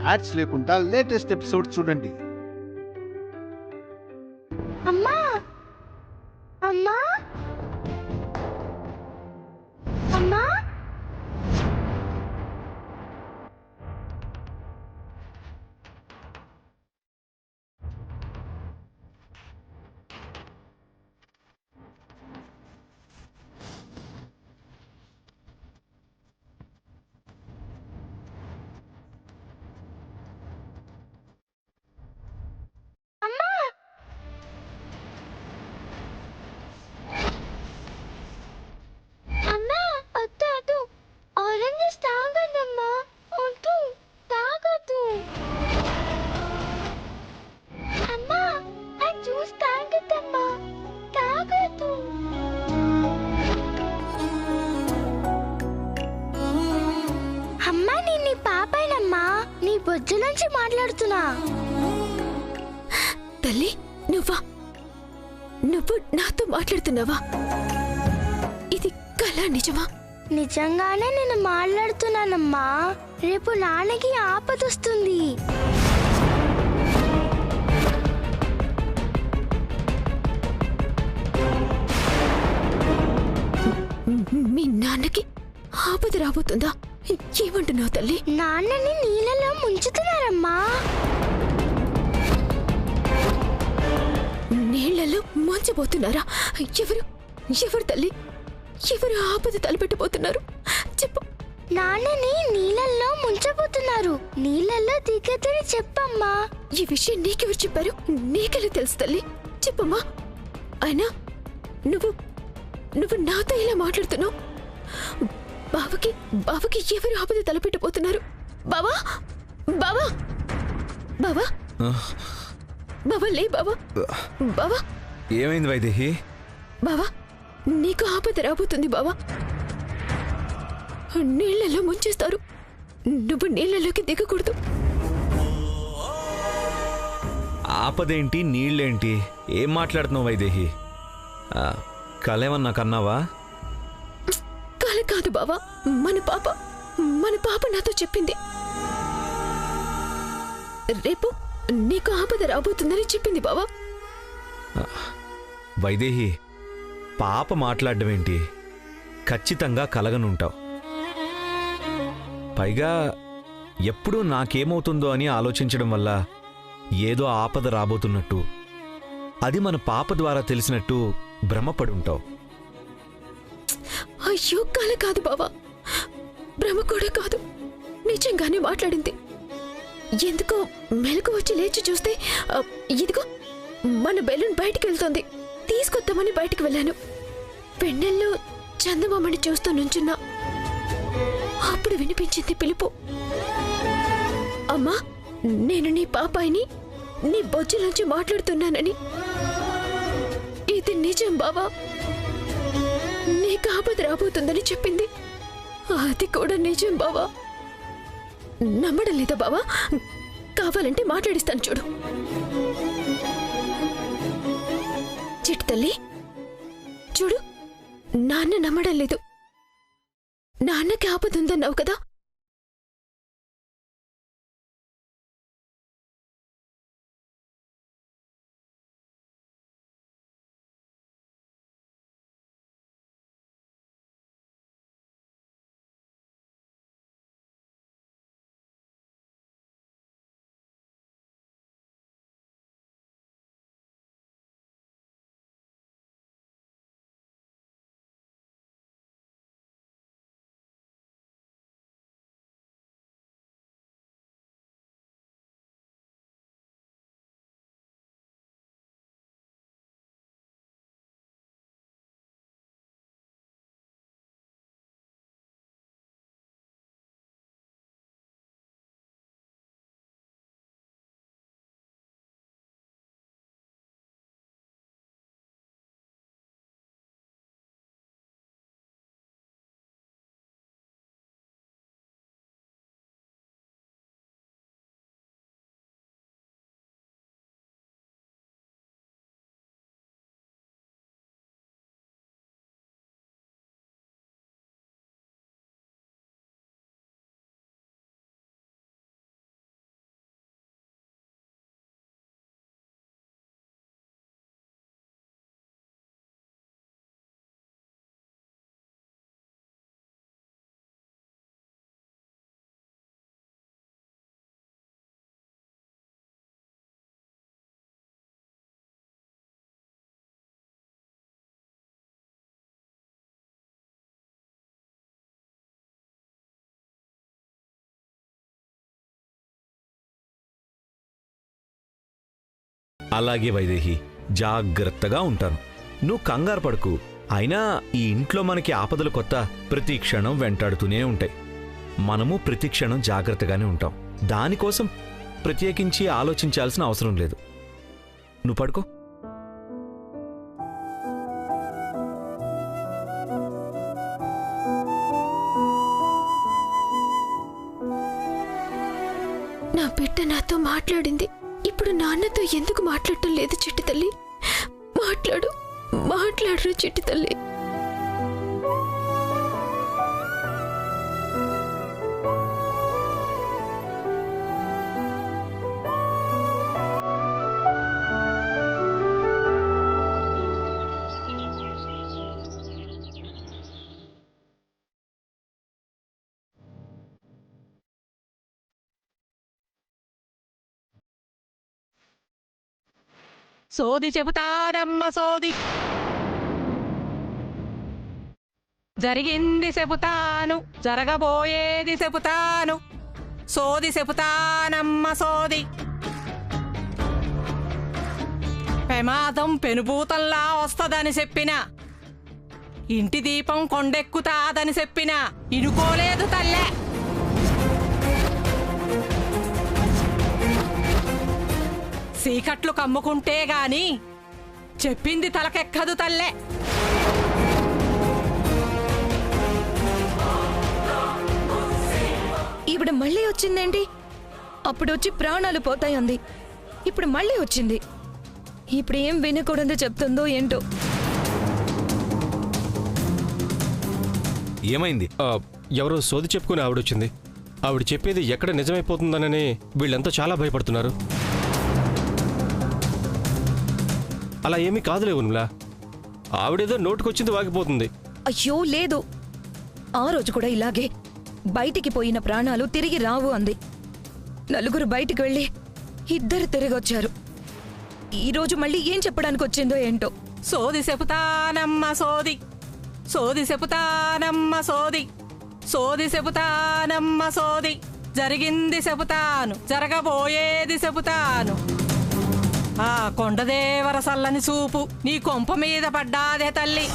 Ads లేకుండా latest episode చూడండి. అమ్మా అమ్మా అమ్మా అమ్మా అమ్మా వద్దు వద్దు ఆరెంజెస్ తాగదమ్మా వద్దు తాగదు అమ్మా ఆ జ్యూస్ తాగదమ్మా తాగదు అమ్మా నేను నీ పాపైనమ్మా నీ బొజ్జు నుంచి మాట్లాడుతున్నా తల్లి నువ్వు నాతో మాట్లాడుతున్నావా? ఇది కళ నిజమా? నిజంగానే నేను మాట్లాడుతున్నానమ్మా. రేపు నాన్నకి ఆపదొస్తుంది. మీ నాన్నకి ఆపద రాబోతుందా? ఏమంటున్నావు తల్లి? నాన్నని నీళ్ళలో ముంచుతున్నారమ్మా. నీళ్లలో ముంచబోతున్నారా? ఎవరు తల్లి? ఎవరు ఆపద తలపెట్టబోతున్నారు? చెప్పు. నాన్నని నీళ్ళల్లో ముంచబోతున్నారు. నీళ్ళల్లో దిగదని చెప్పమ్మా. ఈ విషయం నీకెవరు చెప్పారు? నీకెలా తెలుసు తల్లి? చెప్పమ్మా. అయినా నువ్వు నాతో ఇలా మాట్లాడుతున్నావు. బావకి ఎవరు ఆపద తలపెట్టబోతున్నారు? బావా బావా బావా బావా లే బావా. బావా ఏమైంది వైదేహి? బావా నీకు ఆపద రాబోతుంది బావా. నీళ్లలో ముంచేస్తారు. నువ్వు నీళ్లలోకి దిగకూడదు. ఆపదేంటి, నీళ్ళేంటి? ఏం మాట్లాడుతున్నావు వైదేహి? కలేమన్నా కన్నావా? కల కాదు బావా, మన పాప నాతో చెప్పింది. రేపు నీకు ఆపద రాబోతుందని చెప్పింది బావా. వైదేహి, పాప మాట్లాడడం ఏంటి? ఖచ్చితంగా కలగనుంటావు. పైగా ఎప్పుడూ నాకేమవుతుందో అని ఆలోచించడం వల్ల ఏదో ఆపద రాబోతున్నట్టు, అది మన పాప ద్వారా తెలిసినట్టు భ్రమపడుంటావు. అయ్యో కల కాదు బావా, భ్రమ కూడా కాదు, నిజంగానే మాట్లాడింది. ఎందుకో మెలకు వచ్చి లేచి చూస్తే ఇదిగో మన బెలూన్ బయటికి వెళ్తోంది. తీసుకొద్దామని బయటికి వెళ్ళాను. వెన్నెల్లో చందమామని చూస్తూ నుంచున్నా. అప్పుడు వినిపించింది పిలుపు. అమ్మా, నేను నీ పాపాయిని, నీ బొజ్జులోంచి మాట్లాడుతున్నానని. ఇది నిజం బావా. నీకు ఆపద రాబోతుందని చెప్పింది. అది కూడా నిజం బావా. నమ్మడం లేదా బావా? కావాలంటే మాట్లాడిస్తాను చూడు. చిట్టి తల్లి చూడు, నాన్న నమ్మడం లేదు. నాన్నకి ఆపద ఉందన్నావు కదా, అలాగే వైదేహి, జాగ్రత్తగా ఉంటాను. నువ్వు కంగారు పడకు. అయినా ఈ ఇంట్లో మనకి ఆపదలు కొత్త, ప్రతి క్షణం వెంటాడుతూనే ఉంటాయి. మనము ప్రతి క్షణం జాగ్రత్తగానే ఉంటాం. దానికోసం ప్రత్యేకించి ఆలోచించాల్సిన అవసరం లేదు. నువ్వు పడుకో. నా బిడ్డ నాతో మాట్లాడింది. ఇప్పుడు నాన్నతో ఎందుకు మాట్లాడటం లేదు చిట్టి తల్లి? మాట్లాడు, మాట్లాడరు చిట్టి తల్లి. సోది చెబుతానమ్మ సోది, జరిగింది చెబుతాను, జరగబోయేది చెబుతాను. సోది చెబుతానమ్మ సోది. ప్రమాదం పెనుభూతంలా వస్తదని చెప్పిన, ఇంటి దీపం కొండెక్కుతాదని చెప్పిన ఇనుకోలేదు తల్లే. చీకట్లు కమ్ముకుంటే గాని చెప్పింది తలకెక్కదు తల్లే. ఇప్పుడు మళ్ళీ వచ్చిందేంటి? అప్పుడు వచ్చి ప్రాణాలు పోతాయంది, ఇప్పుడు మళ్ళీ వచ్చింది. ఇప్పుడు ఏం వినకూడదు చెప్తుందో ఏంటో. ఏమైంది? ఎవరో సోది చెప్పుకుని ఆవిడొచ్చింది. ఆవిడ చెప్పేది ఎక్కడ నిజమైపోతుందనని వీళ్ళంతా చాలా భయపడుతున్నారు. అలా ఏమీ కాదులే ఉన్మలా, ఆవిడేదో నోటుకొచ్చింది వాగిపోతుంది. అయ్యో లేదు, ఆ రోజు కూడా ఇలాగే బయటికి పోయిన ప్రాణాలు తిరిగి రావు అంది. నలుగురు బయటికి వెళ్ళి 2 తిరిగొచ్చారు. ఈరోజు మళ్ళీ ఏం చెప్పడానికి వచ్చిందో ఏంటో. సోది చెబుతానమ్మ సోది, సోది చెబుతానమ్మ సోది, సోది చెబుతానమ్మ సోది. జరిగింది చెబుతాను, జరగబోయేది చెబుతాను. ఆ కొండదేవర సల్లని చూపు నీ కొంప మీద పడ్డాదే తల్లి.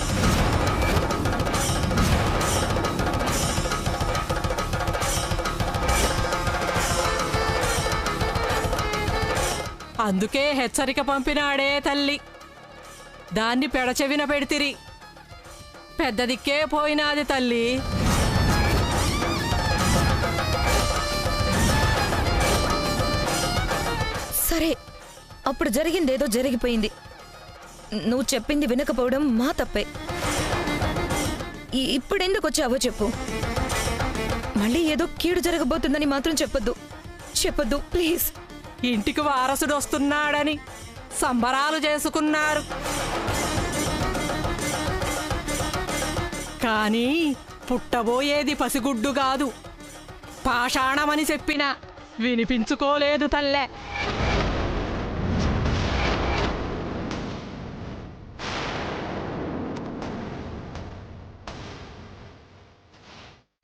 అందుకే హెచ్చరిక పంపినాడే తల్లి. దాన్ని పెడచెవిన పెడితిరి, పెద్ద దిక్కే పోయినాది తల్లి. సరే, అప్పుడు జరిగిందేదో జరిగిపోయింది. నువ్వు చెప్పింది వినకపోవడం మా తప్పే. ఇప్పుడెందుకు వచ్చావో చెప్పు. మళ్ళీ ఏదో కీడు జరగబోతుందని మాత్రం చెప్పొద్దు, చెప్పొద్దు ప్లీజ్. ఇంటికి వారసుడు వస్తున్నాడని సంబరాలు చేసుకున్నారు, కానీ పుట్టబోయేది పసిగుడ్డు కాదు, పాషాణమని చెప్పినా వినిపించుకోలేదు తల్లే.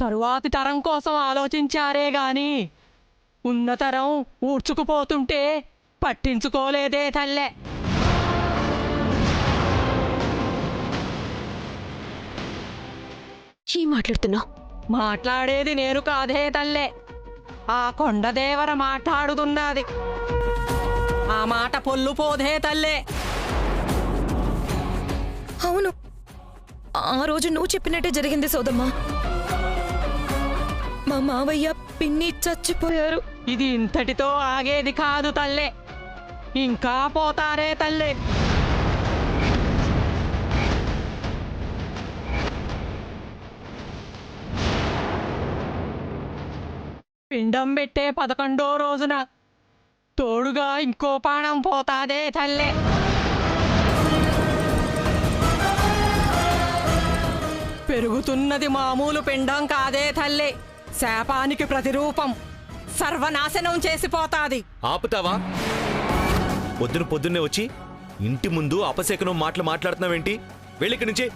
తరువాతి తరం కోసం ఆలోచించారే గాని ఉన్న తరం ఊడ్చుకుపోతుంటే పట్టించుకోలేదే తల్లే. ఏం మాట్లాడుతున్నావు? మాట్లాడేది నేను కాదే తల్లే, ఆ కొండదేవర మాట్లాడుతున్నది. ఆ మాట పొల్లుపోదే తల్లే. అవును, ఆ రోజు నువ్వు చెప్పినట్టే జరిగింది సోదమ్మా. మా మావయ్య పిన్ని చచ్చిపోయారు. ఇది ఇంతటితో ఆగేది కాదు తల్లే, ఇంకా పోతారే తల్లే. పిండం పెట్టే 11వ రోజున తోడుగా ఇంకో ప్రాణం పోతాదే తల్లే. పెరుగుతున్నది మామూలు పిండం కాదే తల్లే, శాపానికి ప్రతిరూపం. సర్వనాశనం చేసిపోతాది. ఆపుతావా? పొద్దున్నే వచ్చి ఇంటి ముందు అపశకనం మాటలు మాట్లాడుతున్నావేంటి? వెళ్ళిక్కడి నుంచి.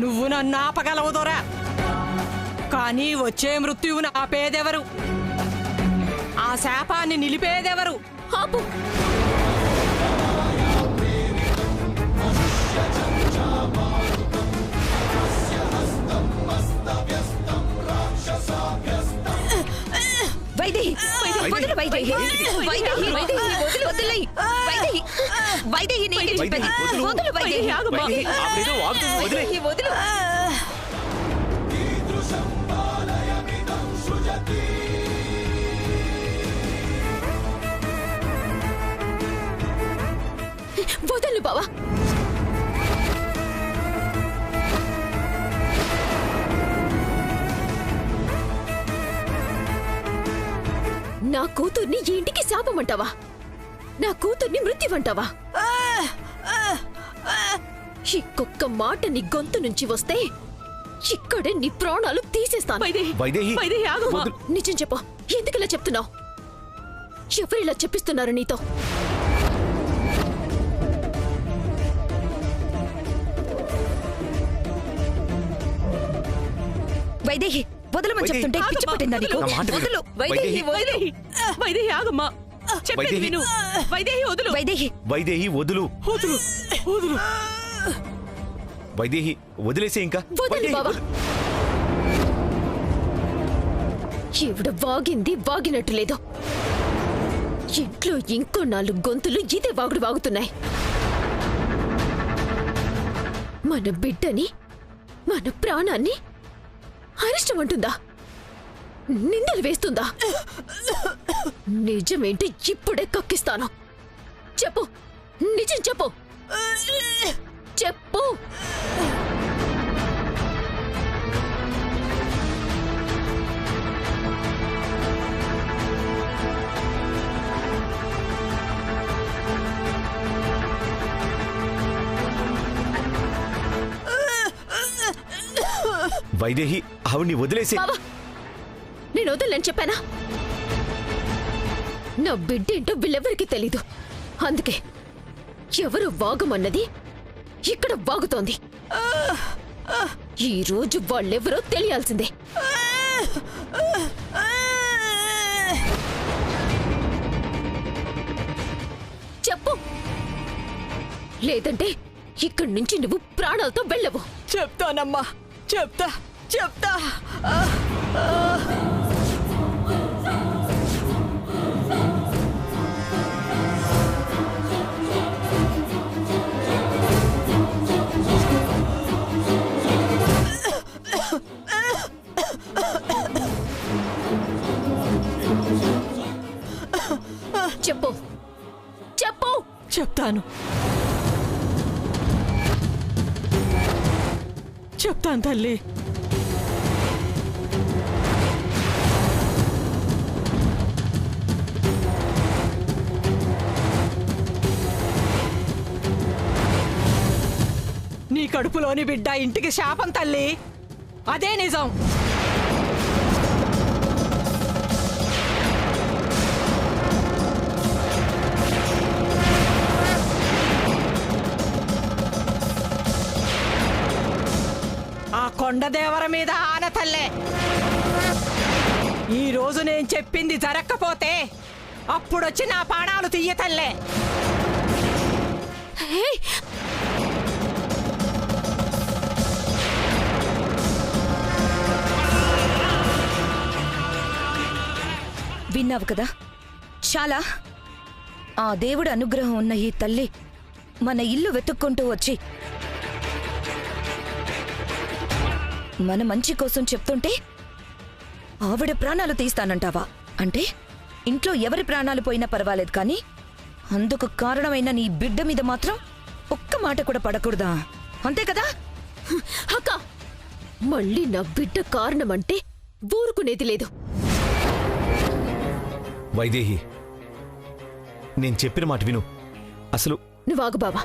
నువ్వు నన్ను ఆపగలవు దొరా, కానీ వచ్చే మృత్యువును ఆపేదెవరు? ఆ శాపాన్ని నిలిపేదెవరు? ఆపు. వైదేహి వదిలు వైదేహి వైదేహి వదిలు వదిలేయ్ వైదేహి వైదేహి నేను చెప్పేది వదిలు వైదేహి వైదేహి వదిలు వదలు బావా. నా కూతుర్ని ఈ ఇంటికి శాపమంటావా? నా కూతుర్ని మృత్యువంటావా? ఇంకొక్క మాట నీ గొంతు నుంచి వస్తే ఇక్కడే నీ ప్రాణాలు తీసేస్తాను. నిజం చెప్పు, ఎందుకు ఇలా చెప్తున్నావు? ఎవరిలా చెప్పిస్తున్నారు నీతో? వైదేహి వదలమని చెప్తుంటే పిచ్చి పట్టిందా నీకు? వదలు వైదేహి వైదేహి వైదేహి ఆగమ్మా, చెప్పేది విను. వైదేహి వదులు. వైదేహి వైదేహి వదులు. వైదేహి వదిలేసే ఇంకా. వదలు బావా. ఈవిడ వాగింది వాగినట్టు లేదు. ఇంట్లో ఇంకో 4 గొంతులు ఇదే వాగుడు వాగుతున్నాయి. మన బిడ్డని, మన ప్రాణాన్ని అరిష్టమంటుందా? నిందలు వేస్తుందా? నిజమేంటి ఇప్పుడే కక్కిస్తాను. చెప్పు, నిజం చెప్పు. చెప్పు. వైదేహి ఆవిడ్ని వదిలేసే. నేను వదలని చెప్పానా? నా బిడ్డేంటో వీళ్ళెవరికి తెలీదు. అందుకే ఎవరు వాగమన్నది ఇక్కడ వాగుతోంది. ఈ రోజు వాళ్ళెవరో తెలియాల్సిందే. చెప్పు, లేదంటే ఇక్కడి నుంచి నువ్వు ప్రాణాలతో వెళ్ళవు. చెప్తానమ్మా, చెప్తా. చెప్పు, చెప్పు. చెప్తాను తల్లి. నీ కడుపులోని బిడ్డ ఇంటికి శాపం తల్లి, అదే నిజం. ఆ కొండదేవర మీద ఆన తల్లే. ఈ రోజు నేను చెప్పింది జరగకపోతే అప్పుడొచ్చి నా ప్రాణాలు తీయ తల్లే. విన్నావు కదా, చాలా ఆ దేవుడి అనుగ్రహం ఉన్న ఈ తల్లి మన ఇల్లు వెతుక్కుంటూ వచ్చి మన మంచి కోసం చెప్తుంటే ఆవిడ ప్రాణాలు తీస్తానంటావా? అంటే ఇంట్లో ఎవరి ప్రాణాలు పోయినా పర్వాలేదు, కానీ అందుకు కారణమైన నీ బిడ్డ మీద మాత్రం ఒక్క మాట కూడా పడకూడదా? అంతే కదా? అక్క, మళ్ళీ నా బిడ్డ కారణమంటే ఊరుకునేది లేదు. వైదేహి, నేను చెప్పిన మాట విను. అసలు నువ్వాగు బావా.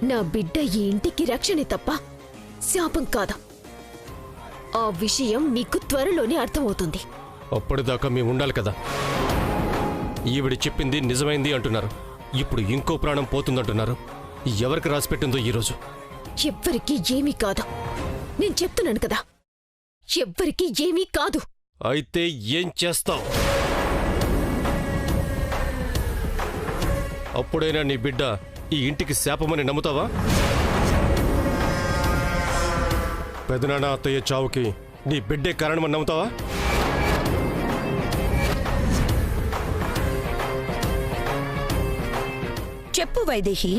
నా బిడ్డ ఈ ఇంటికి రక్షణే తప్ప శాపం కాదు. ఆ విషయం మీకు త్వరలోనే అర్థమవుతుంది. అప్పటిదాకా మేము ఉండాలి కదా. ఈవిడ చెప్పింది నిజమైంది అంటున్నారు, ఇప్పుడు ఇంకో ప్రాణం పోతుందంటున్నారు. ఎవరికి రాసిపెట్టిందో ఈరోజు? ఎవ్వరికీ ఏమీ కాదు. నేను చెప్తున్నాను కదా, ఎవ్వరికీ ఏమీ కాదు. అయితే ఏం చేస్తావు? అప్పుడైనా నీ బిడ్డ ఈ ఇంటికి శాపమని నమ్ముతావా? పెదనాన్న అత్తయ్య చావుకి నీ బిడ్డే కారణమని నమ్ముతావా? చెప్పు వైదేహి,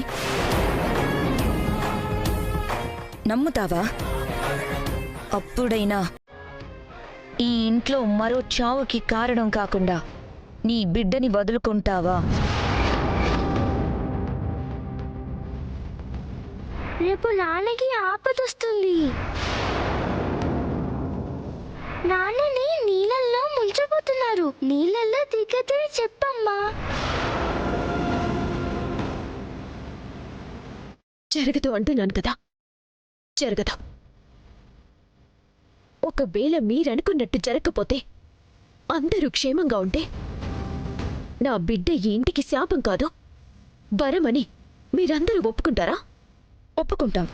నమ్ముతావా? అప్పుడైనా ఈ ఇంట్లో మరో చావుకి కారణం కాకుండా నీ బిడ్డని వదులుకుంటావా? రేపు నాన్నకి ఆపదొస్తుంది. నాన్నని నీళ్ళల్లో ముంచబోతున్నారు. నీళ్ళల్లో దిగదని చెప్పమ్మా. జరగదు అంటున్నాను కదా, జరగదు. ఒకవేళ మీరనుకున్నట్టు జరగకపోతే, అందరూ క్షేమంగా ఉంటే, నా బిడ్డ ఈ ఇంటికి శాపం కాదు, వరమని మీరందరూ ఒప్పుకుంటారా? ఒప్పుకుంటాం.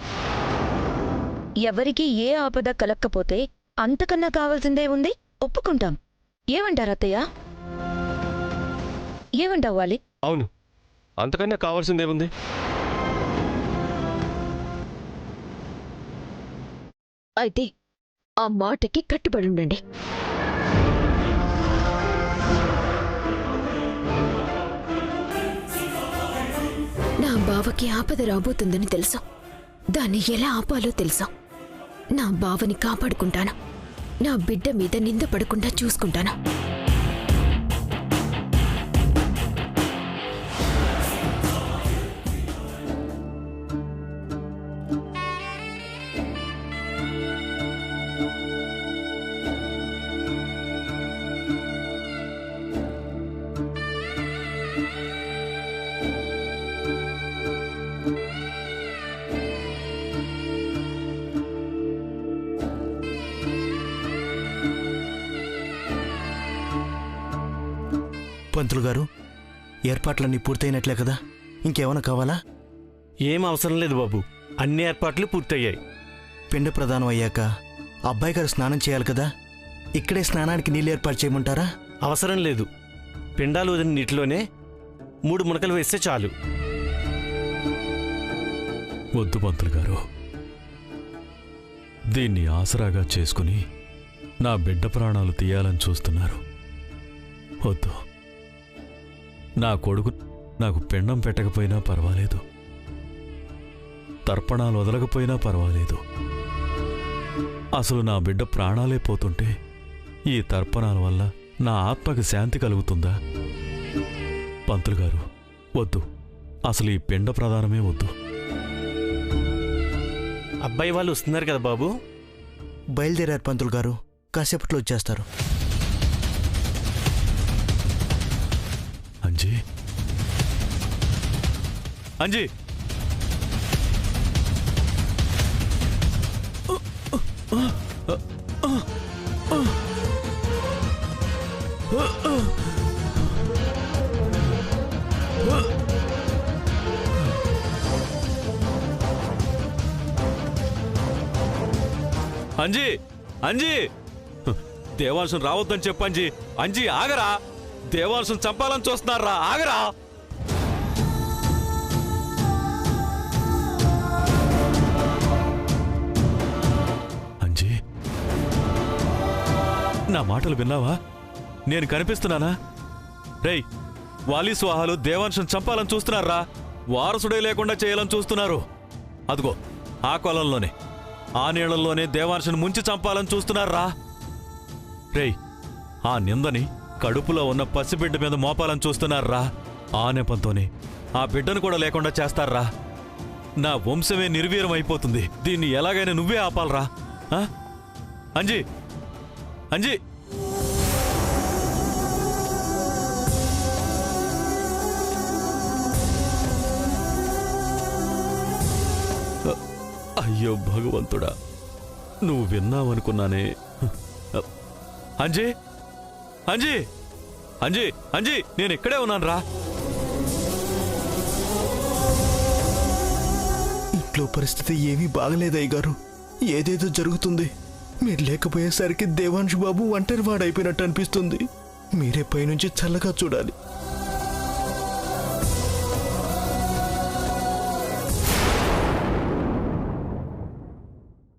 ఎవరికి ఏ ఆపద కలక్కపోతే అంతకన్నా కావాల్సిందే ఉంది, ఒప్పుకుంటాం. ఏమంటారు అత్తయ్య? ఏమంటావు వాలి? అవును, అంతకన్నా కావాల్సిందేముంది? అయితే ఆ మాటకి కట్టుబడి ఉండండి. నా బావకి ఆపద రాబోతుందని తెలుసు. దాన్ని ఎలా ఆపాలో తెలుసు. నా బావని కాపాడుకుంటాను. నా బిడ్డ మీద నింద పడకుండా చూసుకుంటాను. పంతులు గారు, ఏర్పాట్లన్నీ పూర్తయినట్లే కదా? ఇంకేమైనా కావాలా? ఏం అవసరం లేదు బాబు, అన్ని ఏర్పాట్లు పూర్తయ్యాయి. పిండ ప్రదానం అయ్యాక అబ్బాయి గారు స్నానం చేయాలి కదా? ఇక్కడే స్నానానికి నీళ్ళు ఏర్పాటు చేయమంటారా? అవసరం లేదు, పిండాలు వదిలిన నీటిలోనే 3 మునకలు వేస్తే చాలు. వద్దు పంతులు గారు, దీన్ని ఆసరాగా చేసుకుని నా బిడ్డ ప్రాణాలు తీయాలని చూస్తున్నారు. వద్దు. నా కొడుకు నాకు పిండం పెట్టకపోయినా పర్వాలేదు, తర్పణాలు వదలకపోయినా పర్వాలేదు. అసలు నా బిడ్డ ప్రాణాలే పోతుంటే ఈ తర్పణాల వల్ల నా ఆత్మకి శాంతి కలుగుతుందా? పంతులు గారు వద్దు, అసలు ఈ పిండ ప్రదానమే వద్దు. అబ్బాయి వాళ్ళు వస్తున్నారు కదా బాబు? బయలుదేరారు పంతులు గారు, కాసేపట్లో వచ్చేస్తారు. అంజీ, అంజీ, అంజీ, అంజీ, దేవాంశం రావద్దని చెప్పంజీ. అంజీ ఆగరా, దేవాంశం చంపాలని చూస్తున్నారా, ఆగరా. అంజీ, నా మాటలు విన్నావా? నేను కనిపిస్తున్నానా? రేయ్, వాలి స్వాహాలు దేవాంశం చంపాలని చూస్తున్నారా, వారసుడే లేకుండా చేయాలని చూస్తున్నారు. అదిగో ఆ కొలంలోనే, ఆ నీళ్లలోనే దేవాంశను ముంచి చంపాలని చూస్తున్నారా. రేయ్, ఆ నిందని కడుపులో ఉన్న పసిబిడ్డ మీద మోపాలని చూస్తున్నారా. ఆ నెపంతోనే ఆ బిడ్డను కూడా లేకుండా చేస్తారా. నా వంశమే నిర్వీర్యం అయిపోతుంది. దీన్ని ఎలాగైనా నువ్వే ఆపాలరా. అంజీ, అంజీ. అయ్యో భగవంతుడా, నువ్వు విన్నావనుకున్నానే. అంజీ, అంజీ, అంజీ, అంజీ, నేను ఇక్కడే ఉన్నాను రా. ఇంట్లో పరిస్థితి ఏమీ బాగలేదయ్య గారు, ఏదేదో జరుగుతుంది. మీరు లేకపోయేసరికి దేవాంశు బాబు ఒంటరి వాడైపోయినట్టు అనిపిస్తుంది. మీరే పైనుంచి చల్లగా చూడాలి.